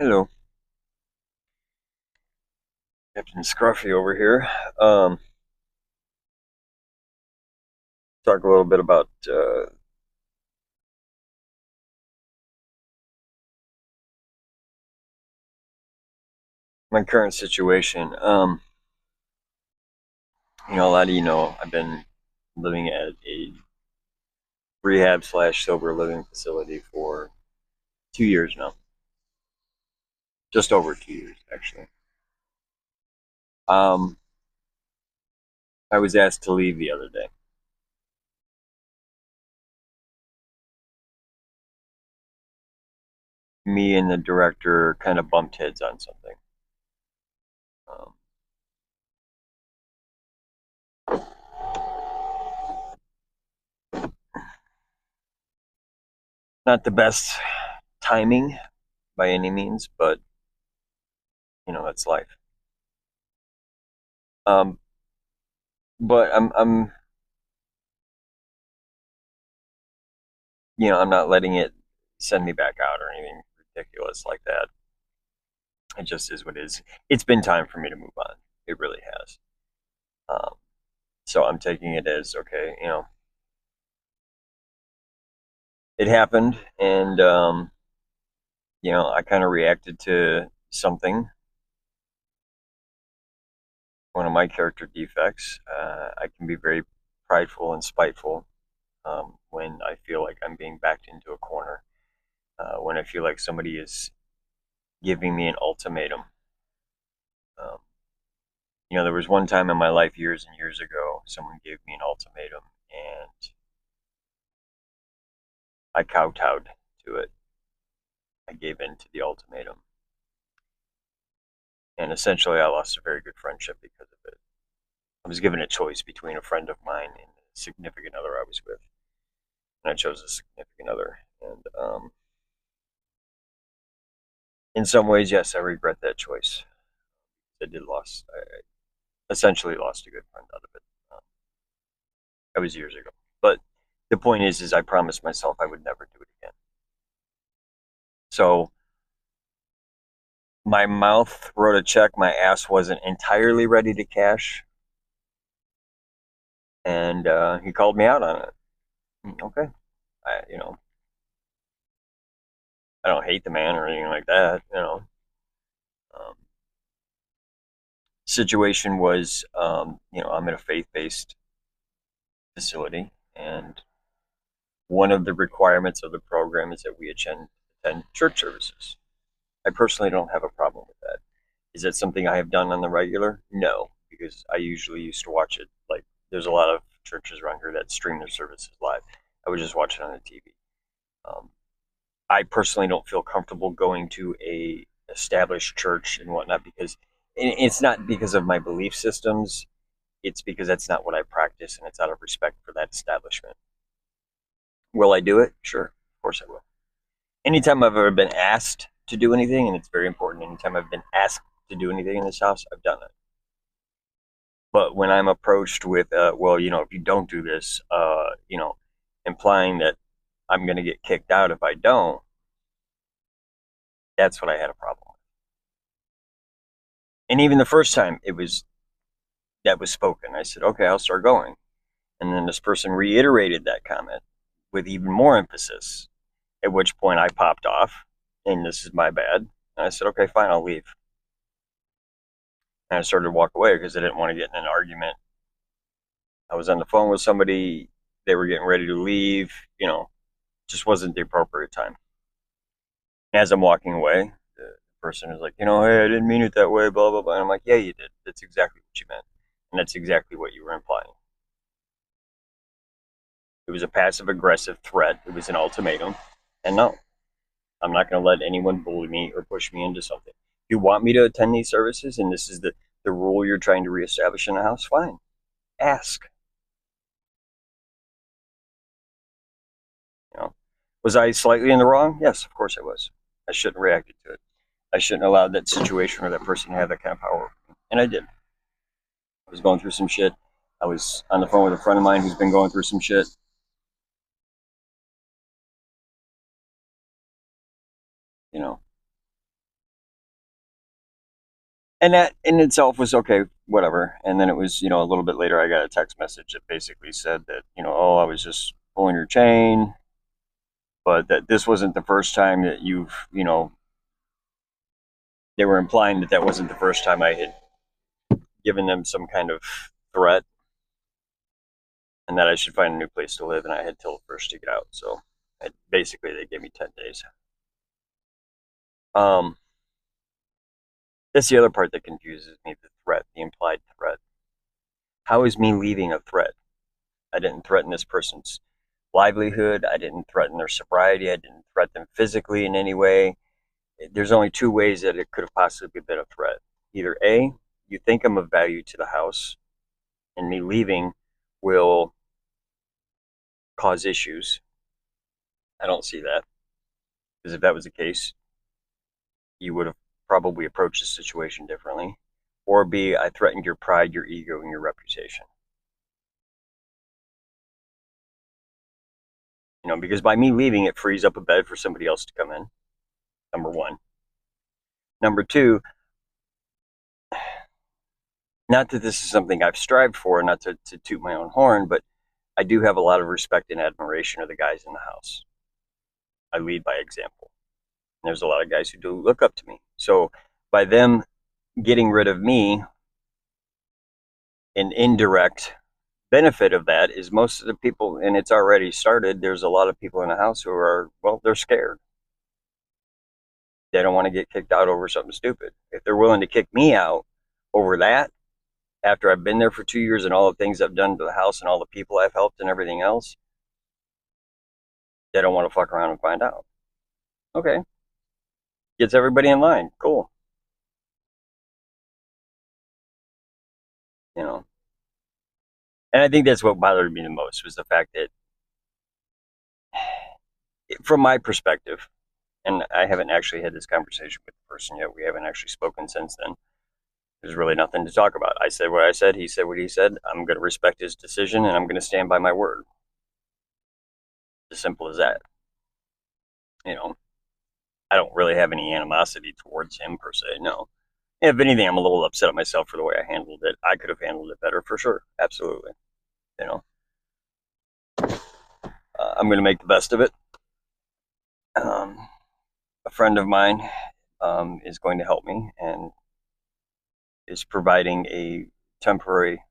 Hello, Captain Scruffy over here. Um, Talk a little bit about my current situation. A lot of I've been living at a rehab slash sober living facility for 2 years now, just over 2 years actually. Um, I was asked to leave the other day. Me and the director kind of bumped heads on something. Um, Not the best timing by any means, but that's life. Um, but I'm not letting it send me back out or anything ridiculous like that. It just is what it is. It's been time for me to move on. It really has. Um, so I'm taking it as okay. It happened, and I kind of reacted to something. One of my character defects. I can be very prideful and spiteful when I feel like I'm being backed into a corner. When I feel like somebody is giving me an ultimatum. Um, there was one time in my life years and years ago, someone gave me an ultimatum, and I kowtowed to it. I gave in to the ultimatum, and essentially, I lost a very good friendship because of it. I was given a choice between a friend of mine and a significant other I was with, and I chose a significant other. And in some ways, yes, I regret that choice. I did lost. I essentially lost a good friend out of it. Um, that was years ago, but the point is I promised myself I would never do it again. So my mouth wrote a check my ass wasn't entirely ready to cash, and he called me out on it. Okay, you know, I don't hate the man or anything like that. Um, Situation was, I'm in a faith-based facility, and one of the requirements of the program is that we attend church services. I personally don't have a problem with that. Is that something I have done on the regular? No, because I usually used to watch it. Like, there's a lot of churches around here that stream their services live. I would just watch it on the TV. Um, I personally don't feel comfortable going to a established church and whatnot because it's not because of my belief systems. It's because that's not what I practice, and it's out of respect for that establishment. Will I do it? Sure, of course I will. Anytime I've ever been asked to do anything, and it's very important, anytime I've been asked to do anything in this house, I've done it. But when I'm approached with, well, if you don't do this, implying that I'm going to get kicked out if I don't, that's what I had a problem with. And even the first time that was spoken, I said, okay, I'll start going. And then this person reiterated that comment with even more emphasis, at which point I popped off, and this is my bad. And I said, okay, fine, I'll leave. And I started to walk away because I didn't want to get in an argument. I was on the phone with somebody, they were getting ready to leave, just wasn't the appropriate time. As I'm walking away, the person is like, hey, I didn't mean it that way, blah, blah, blah. And I'm like, yeah, you did. That's exactly what you meant. And that's exactly what you were implying. It was a passive aggressive threat, it was an ultimatum. And no, I'm not going to let anyone bully me or push me into something. If you want me to attend these services and this is the rule you're trying to reestablish in the house, fine. Ask. You know, was I slightly in the wrong? Yes, of course I was. I shouldn't have reacted to it. I shouldn't have allowed that situation or that person to have that kind of power. And I did. I was going through some shit. I was on the phone with a friend of mine who's been going through some shit. You know, And that in itself was okay, whatever. And then it was, a little bit later, I got a text message that basically said that, oh, I was just pulling your chain, but that this wasn't the first time that they were implying that that wasn't the first time I had given them some kind of threat, and that I should find a new place to live, and I had till the first to get out. So basically, they gave me 10 days. Um, that's the other part that confuses me, the threat, the implied threat. How is me leaving a threat? I didn't threaten this person's livelihood. I didn't threaten their sobriety. I didn't threaten them physically in any way. There's only two ways that it could have possibly been a threat. Either A, you think I'm of value to the house, and me leaving will cause issues. I don't see that. Because if that was the case, you would have probably approached the situation differently. Or B, I threatened your pride, your ego, and your reputation. Because by me leaving, it frees up a bed for somebody else to come in. Number one. Number two, not that this is something I've strived for, not to toot my own horn, but I do have a lot of respect and admiration of the guys in the house. I lead by example. And there's a lot of guys who do look up to me. So by them getting rid of me, an indirect benefit of that is most of the people, and it's already started, there's a lot of people in the house who are, well, they're scared. They don't want to get kicked out over something stupid. If they're willing to kick me out over that, after I've been there for 2 years and all the things I've done to the house and all the people I've helped and everything else, they don't want to fuck around and find out. Okay. Gets everybody in line. Cool. You know. And I think that's what bothered me the most was the fact that from my perspective, and I haven't actually had this conversation with the person yet. We haven't actually spoken since then. There's really nothing to talk about. I said what I said. He said what he said. I'm going to respect his decision and I'm going to stand by my word. As simple as that. You know, I don't really have any animosity towards him per se. No. If anything, I'm a little upset at myself for the way I handled it. I could have handled it better for sure. Absolutely. You know, I'm going to make the best of it. A friend of mine is going to help me and is providing a temporary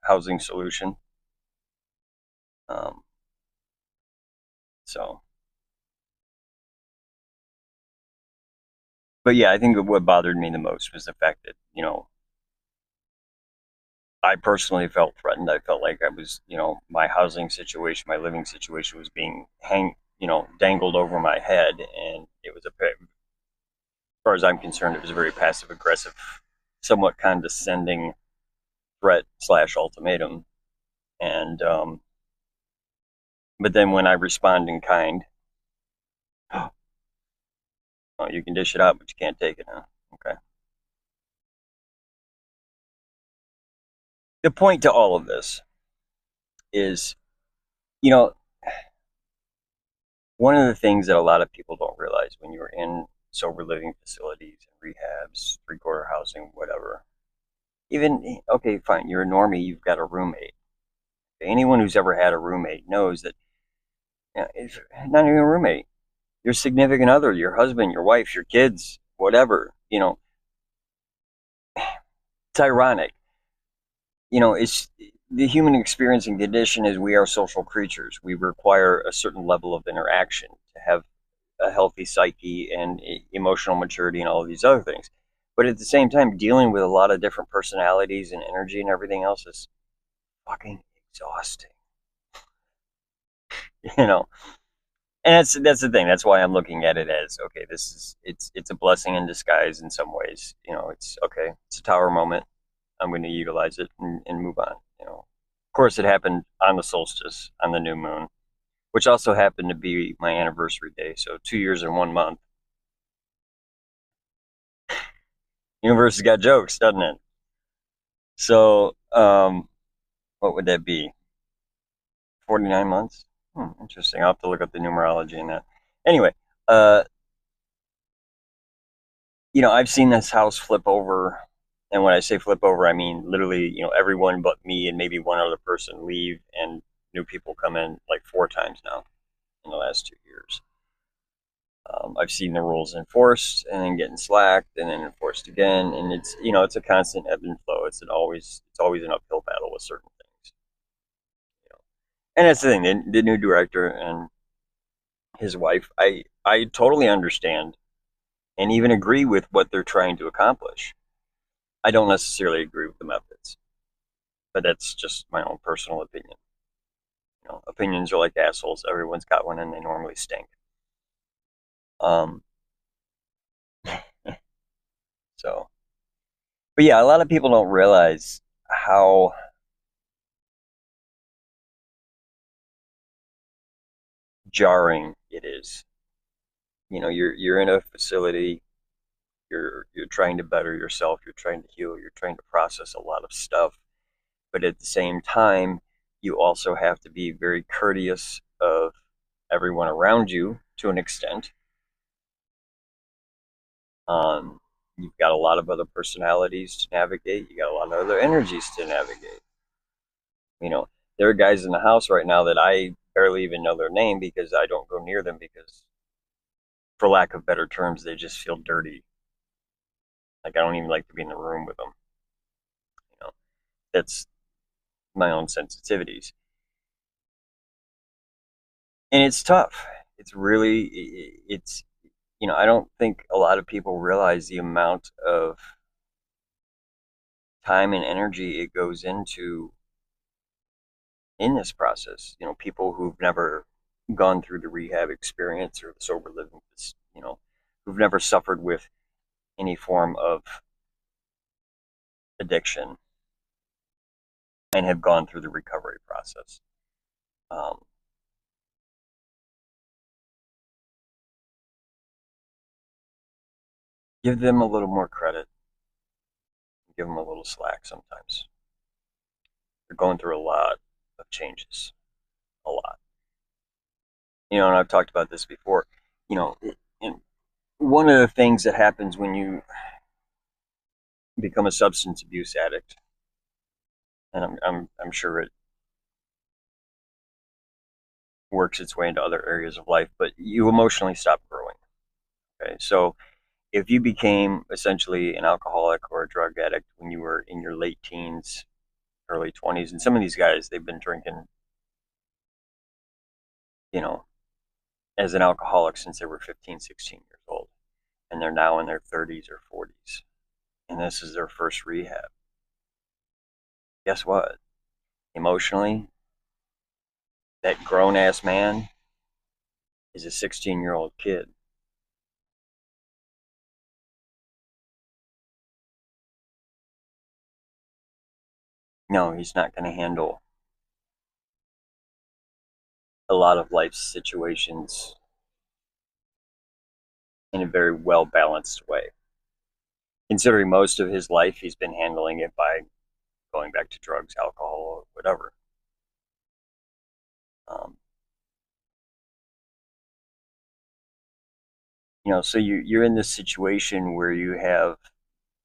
housing solution. Um, so, but yeah, I think what bothered me the most was the fact that, I personally felt threatened. I felt like I was, my housing situation, my living situation was being dangled over my head. And it was as far as I'm concerned, it was a very passive aggressive, somewhat condescending threat slash ultimatum. And, but then when I respond in kind, oh, you can dish it out, but you can't take it now. Okay. The point to all of this is, you know, one of the things that a lot of people don't realize when you're in sober living facilities and rehabs, three-quarter housing, whatever, even, okay, fine, you're a normie, you've got a roommate. Anyone who's ever had a roommate knows that, it's not even a roommate, your significant other, your husband, your wife, your kids, whatever, it's ironic. It's the human experience and condition is we are social creatures. We require a certain level of interaction to have a healthy psyche and emotional maturity and all of these other things. But at the same time, dealing with a lot of different personalities and energy and everything else is fucking exhausting. You know, and that's the thing. That's why I'm looking at it as okay. It's a blessing in disguise in some ways. It's okay. It's a tower moment. I'm going to utilize it and move on. Of course, it happened on the solstice, on the new moon, which also happened to be my anniversary day. So 2 years and 1 month. Universe has got jokes, doesn't it? So, what would that be? 49 months? Interesting. I'll have to look up the numerology in that. Anyway, I've seen this house flip over And when I say flip over, I mean literally, everyone but me and maybe one other person leave, and new people come in like 4 times now in the last 2 years. I've seen the rules enforced and then getting slacked and then enforced again, and it's a constant ebb and flow. It's always an uphill battle with certain things. You know. And that's the thing. The new director and his wife, I totally understand and even agree with what they're trying to accomplish. I don't necessarily agree with the methods, but that's just my own personal opinion. Opinions are like assholes. Everyone's got one, and they normally stink. Um, so, but yeah, a lot of people don't realize how jarring it is. You're in a facility. You're trying to better yourself. You're trying to heal. You're trying to process a lot of stuff. But at the same time, you also have to be very courteous of everyone around you to an extent. You've got a lot of other personalities to navigate. You got a lot of other energies to navigate. You know, there are guys in the house right now that I barely even know their name because I don't go near them because, for lack of better terms, they just feel dirty. Like I don't even like to be in the room with them. You know, that's my own sensitivities, and it's tough. It's really, it's I don't think a lot of people realize the amount of time and energy it goes into in this process. People who've never gone through the rehab experience or the sober living, who've never suffered with any form of addiction and have gone through the recovery process. Um, give them a little more credit, give them a little slack sometimes. They're going through a lot of changes, a lot. And I've talked about this before. And one of the things that happens when you become a substance abuse addict, and I'm sure it works its way into other areas of life, but you emotionally stop growing. Okay, so if you became essentially an alcoholic or a drug addict when you were in your late teens, early 20s, and some of these guys, they've been drinking, you know, as an alcoholic since they were 15, 16 years old, and they're now in their 30s or 40s, and this is their first rehab. Guess what? Emotionally, that grown ass man is a 16-year-old kid. No, he's not going to handle a lot of life's situations in a very well balanced way. Considering most of his life he's been handling it by going back to drugs, alcohol, whatever. Um, so you're in this situation where you have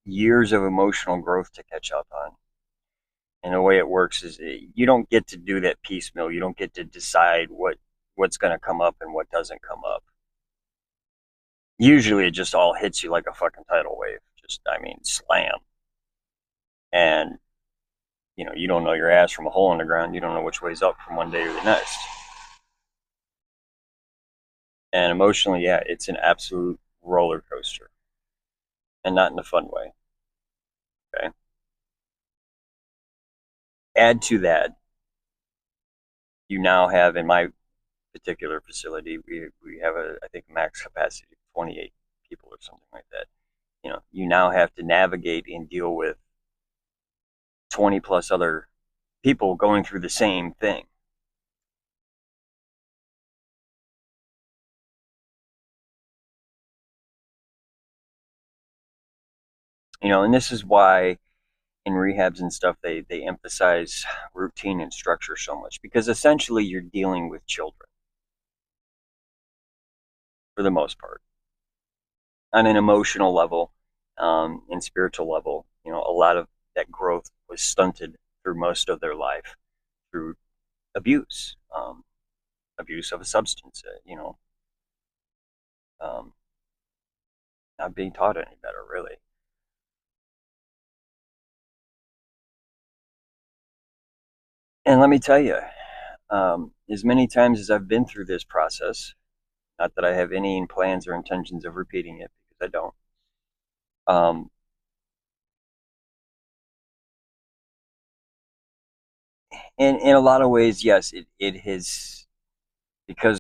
years of emotional growth to catch up on. And the way it works is you don't get to do that piecemeal. You don't get to decide what's going to come up and what doesn't come up. Usually it just all hits you like a fucking tidal wave. Just, I mean, slam. And, you don't know your ass from a hole in the ground. You don't know which way's up from one day to the next. And emotionally, yeah, it's an absolute roller coaster. And not in a fun way. Okay. Add to that, you now have, in my particular facility, we have I think max capacity of 28 people or something like that. You now have to navigate and deal with 20 plus other people going through the same thing. And this is why in rehabs and stuff they emphasize routine and structure so much, because essentially you're dealing with children for the most part on an emotional level and spiritual level. a lot of that growth was stunted through most of their life through abuse, abuse of a substance, um, not being taught any better, really. And let me tell you, as many times as I've been through this process, not that I have any plans or intentions of repeating it because I don't. Um, in a lot of ways, yes, it has because